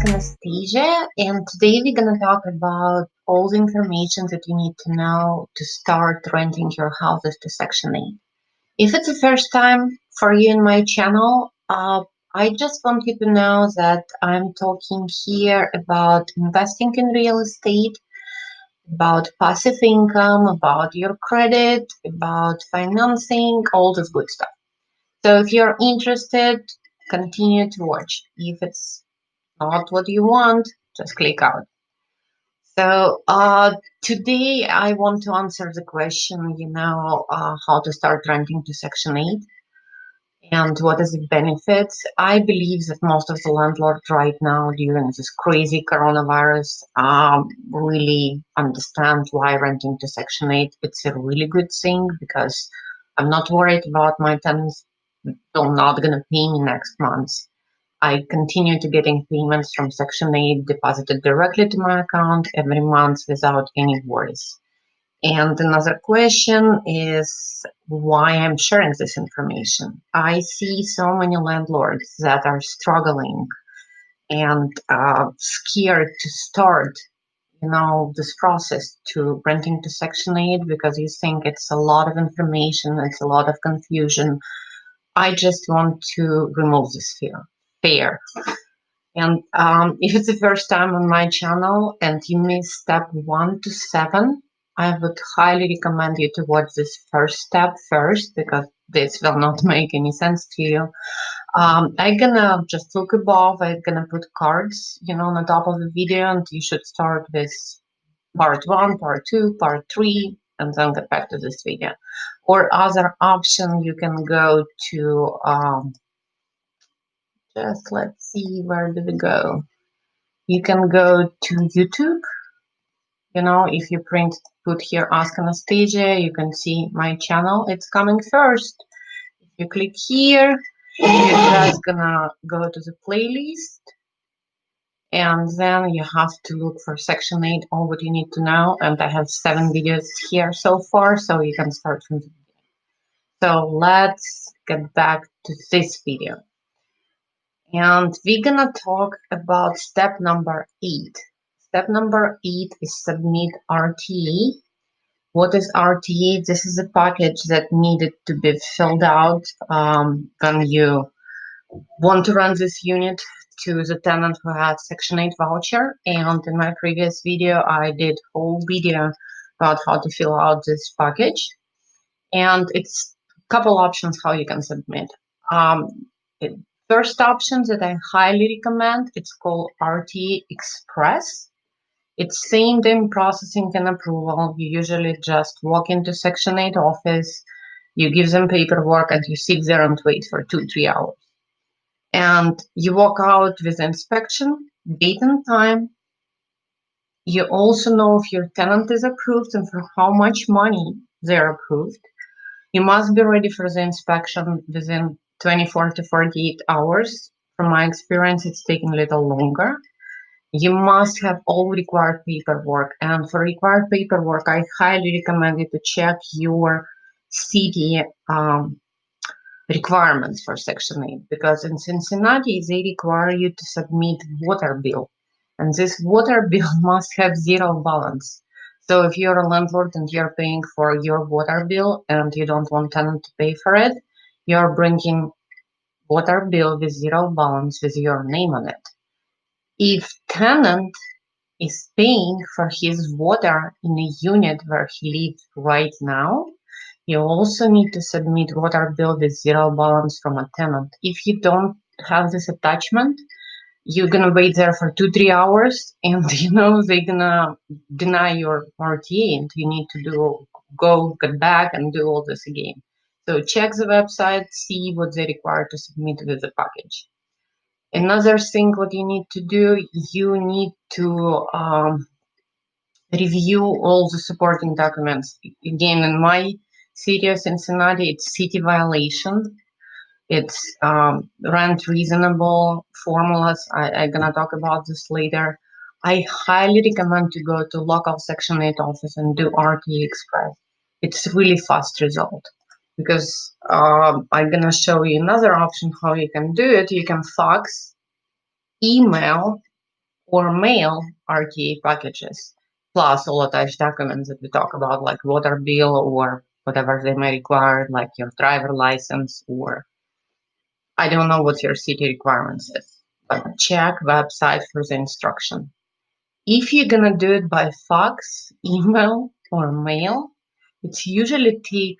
Anastasia, and today we're gonna talk about all the information that you need to know to start renting your houses to Section 8. If it's the first time for you in my channel, I just want you to know that I'm talking here about investing in real estate, about passive income, about your credit, about financing, all this good stuff. So if you're interested, continue to watch. If it's not what you want, just click out. So today I want to answer the question, how to start renting to Section 8 and what is the benefits. I believe that most of the landlords right now during this crazy coronavirus really understand why renting to Section 8. It's a really good thing because I'm not worried about my tenants. They're not going to pay me next month. I continue to getting payments from Section 8 deposited directly to my account every month without any worries. And another question is why I'm sharing this information. I see so many landlords that are struggling and scared to start, this process to renting to Section 8 because you think it's a lot of information, it's a lot of confusion. I just want to remove this fear. And if it's the first time on my channel and you miss step 1 to 7, I would highly recommend you to watch this first step first because this will not make any sense to you. I'm gonna just look above, I'm gonna put cards, on the top of the video, and you should start with part 1, part 2, part 3, and then get back to this video. Or other option, you can go to just let's see, where do we go? You can go to YouTube. If you put here Ask Anastasia, you can see my channel. It's coming first. If you click here, you're just gonna go to the playlist, and then you have to look for Section 8, all what you need to know. And I have 7 videos here so far, so you can start from the beginning. So let's get back to this video. And we're gonna talk about step number 8. Step number 8 is submit RTA. What is RTA? This is a package that needed to be filled out when you want to run this unit to the tenant who has Section 8 voucher. And in my previous video, I did a whole video about how to fill out this package. And it's a couple options how you can submit. First option that I highly recommend, it's called RTA Express. It's same-day processing and approval. You usually just walk into Section 8 office, you give them paperwork, and you sit there and wait for 2-3 hours. And you walk out with inspection, date and time. You also know if your tenant is approved and for how much money they're approved. You must be ready for the inspection within 24 to 48 hours. From my experience, it's taking a little longer. You must have all required paperwork. And for required paperwork, I highly recommend you to check your city requirements for Section 8. Because in Cincinnati, they require you to submit water bill. And this water bill must have 0 balance. So if you're a landlord and you're paying for your water bill and you don't want tenant to pay for it, you're bringing water bill with 0 balance with your name on it. If tenant is paying for his water in a unit where he lives right now, you also need to submit water bill with 0 balance from a tenant. If you don't have this attachment, you're gonna wait there for 2-3 hours, and they're gonna deny your RTA, and you need to go get back and do all this again. So check the website, see what they require to submit with the package. Another thing what you need to do, you need to review all the supporting documents. Again, in my city of Cincinnati, it's city violation. It's rent reasonable formulas. I'm gonna talk about this later. I highly recommend to go to local Section 8 office and do RTA Express. It's really fast result because I'm gonna show you another option how you can do it. You can fax, email, or mail RTA packages, plus all attached documents that we talk about, like water bill or whatever they may require, like your driver license, or I don't know what your city requirements is, but check website for the instruction. If you're gonna do it by fax, email, or mail, it's usually take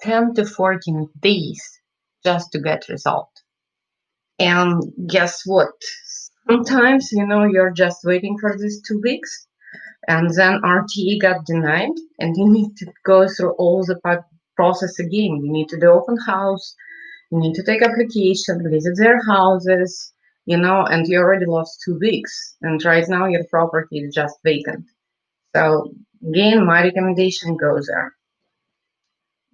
10 to 14 days just to get result. And guess what? Sometimes, you're just waiting for these 2 weeks and then RTE got denied and you need to go through all the process again. You need to do open house, you need to take application, visit their houses, and you already lost 2 weeks. And right now your property is just vacant. So again, my recommendation goes there.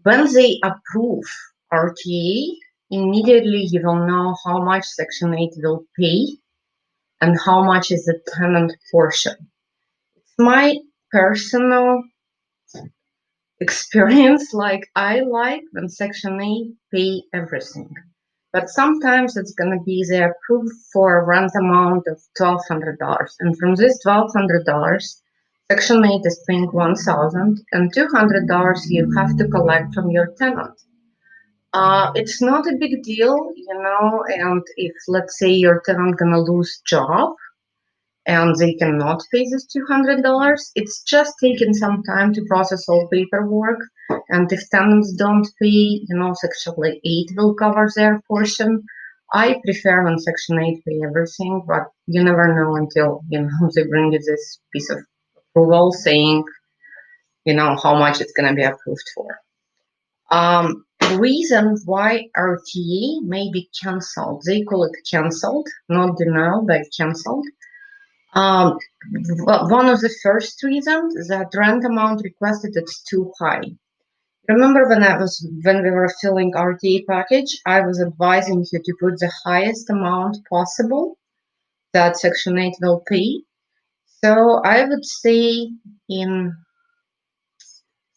When they approve RTA, immediately you will know how much Section 8 will pay and how much is the tenant portion. It's my personal experience, like I like when Section 8 pay everything. But sometimes it's going to be they approve for a rent amount of $1,200. And from this $1,200, Section 8 is paying $1,000 and $200 you have to collect from your tenant. It's not a big deal, and if let's say your tenant gonna lose job and they cannot pay this $200, it's just taking some time to process all paperwork. And if tenants don't pay, Section 8 will cover their portion. I prefer when Section 8 pay everything, but you never know until, they bring you this piece of approval saying, how much it's gonna be approved for. Reason why RTA may be cancelled. They call it cancelled, not denial, but cancelled. One of the first reasons that rent amount requested is too high. Remember when we were filling RTA package, I was advising you to put the highest amount possible that Section 8 will pay. So I would say in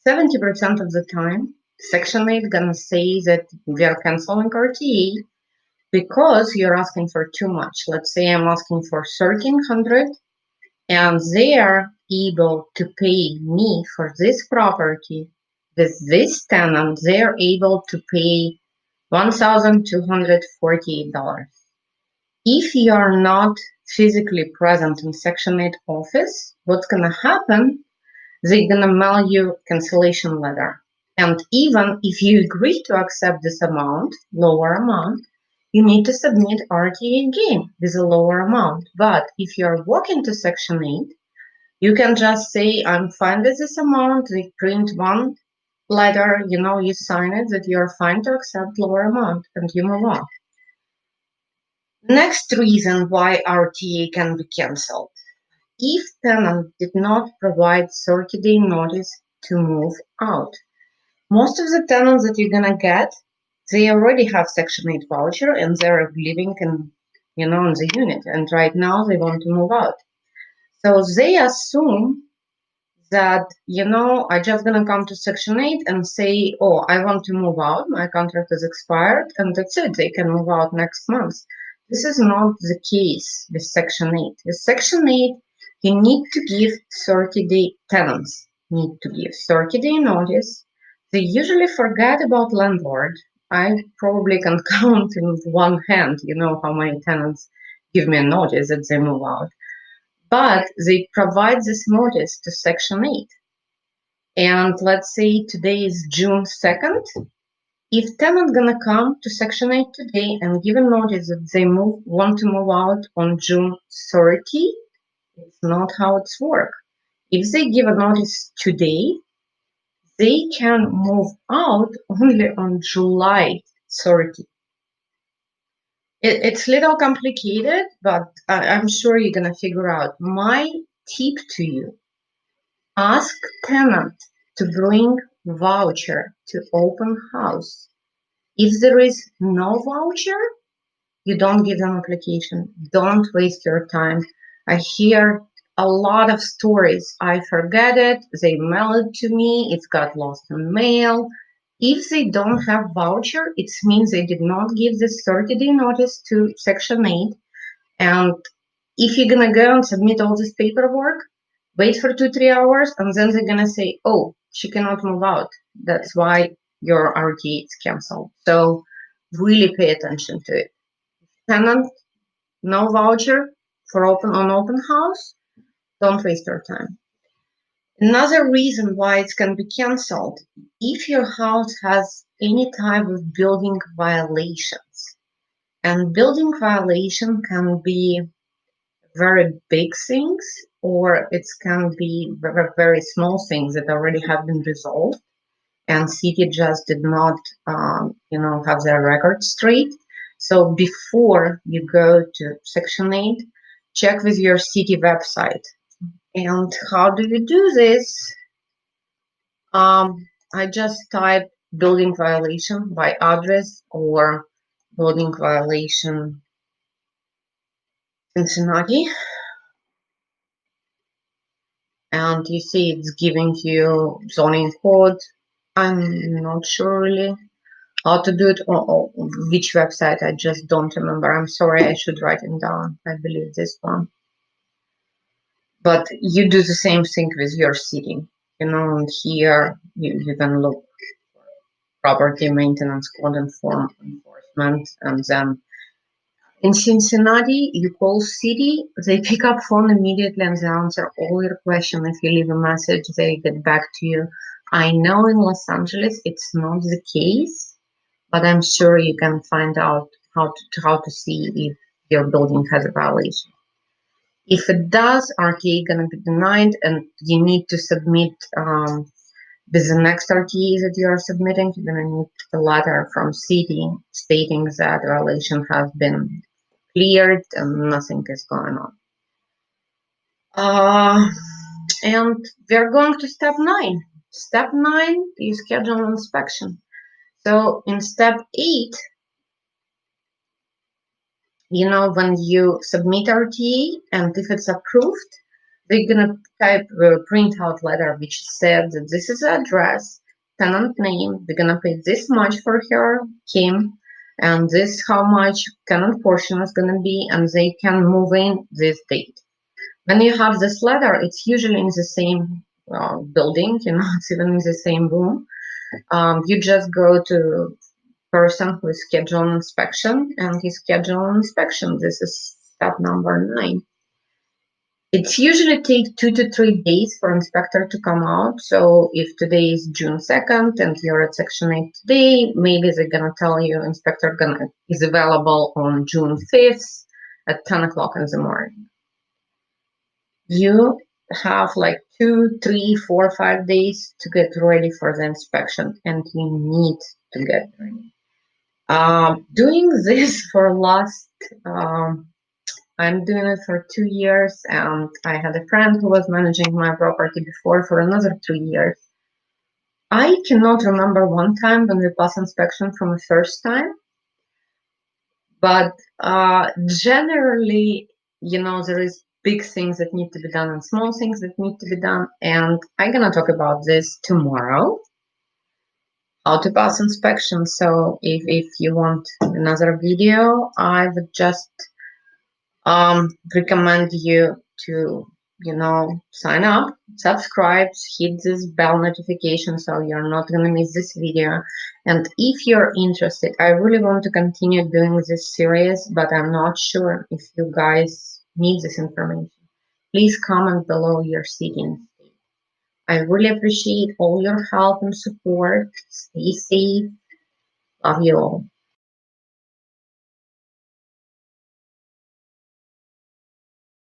70% of the time, Section 8 gonna say that we are canceling RTA because you're asking for too much. Let's say I'm asking for 1,300 and they are able to pay me for this property with this tenant, they're able to pay $1,248. If you are not physically present in Section 8 office, what's gonna happen? They're gonna mail you cancellation letter. And even if you agree to accept this amount, lower amount, you need to submit RTA again with a lower amount. But if you're walking to Section 8, you can just say, I'm fine with this amount. They print one letter, you sign it that you're fine to accept lower amount and you move on. Next reason why RTA can be canceled. If tenant did not provide 30-day notice to move out. Most of the tenants that you're gonna get, they already have Section 8 voucher and they're living in the unit. And right now they want to move out. So they assume that, I just gonna come to Section 8 and say, oh, I want to move out, my contract is expired, and that's it, they can move out next month. This is not the case with Section 8. With Section 8, you need to give 30-day, tenants need to give 30-day notice. They usually forget about landlord. I probably can count in one hand, how many tenants give me a notice that they move out. But they provide this notice to Section 8. And let's say today is June 2nd. If tenant gonna come to Section 8 today and give a notice that they want to move out on June 30, it's not how it's work. If they give a notice today, they can move out only on July 30. It's a little complicated, but I'm sure you're gonna figure out. My tip to you, ask tenant to bring voucher to open house. If there is no voucher, you don't give them application. Don't waste your time. I hear a lot of stories. I forget it, they mail it to me, it's got lost in mail. If they don't have voucher, it means they did not give this 30-day notice to Section 8 and If you're gonna go and submit all this paperwork, wait for 2-3 hours, and then they're gonna say, oh, she cannot move out. That's why your RTA is canceled. So really pay attention to it. Tenant, no voucher for open house. Don't waste your time. Another reason why it's can be canceled, if your house has any type of building violations. And building violation can be very big things, or it can be very, very small things that already have been resolved, and city just did not, have their record straight. So before you go to Section 8, check with your city website. And how do you do this? I just type building violation by address or building violation Cincinnati, and you see it's giving you zoning code. I'm not sure really how to do it or which website. I just don't remember. I'm sorry, I should write it down. I believe this one. But you do the same thing with your city. And here you can look property maintenance code and form enforcement, and then in Cincinnati, you call city, they pick up phone immediately and they answer all your questions. If you leave a message, they get back to you. I know in Los Angeles it's not the case, but I'm sure you can find out how to see if your building has a violation. If it does, RTA gonna be denied, and you need to submit with the next RTA that you are submitting. You're gonna need a letter from city stating that violation has been cleared and nothing is going on. And we're going to step 9. Step 9 is schedule inspection. So in step 8, when you submit RTA and if it's approved, they're gonna type a printout letter which said that this is the address, tenant name, they're gonna pay this much for him, and this how much tenant portion is gonna be, and they can move in this date. When you have this letter, it's usually in the same building, it's even in the same room. You just go to person who is scheduled inspection, and he scheduled inspection. This is step number 9. It usually takes 2 to 3 days for inspector to come out. So if today is June 2nd and you're at Section 8 today, maybe they're gonna tell you inspector is available on June 5th at 10 o'clock in the morning. You have like 2, 3, 4, 5 days to get ready for the inspection, and you need to get ready. Doing this for I'm doing it for 2 years, and I had a friend who was managing my property before for another 3 years. I cannot remember one time when we passed inspection from the first time, but generally, there is big things that need to be done and small things that need to be done, and I'm gonna talk about this tomorrow, how to pass inspection. So if you want another video, I would just recommend you to sign up, subscribe, hit this bell notification so you're not going to miss this video. And if you're interested, I really want to continue doing this series, but I'm not sure if you guys need this information. Please comment below your city and state. I really appreciate all your help and support. Stay safe. Love you all.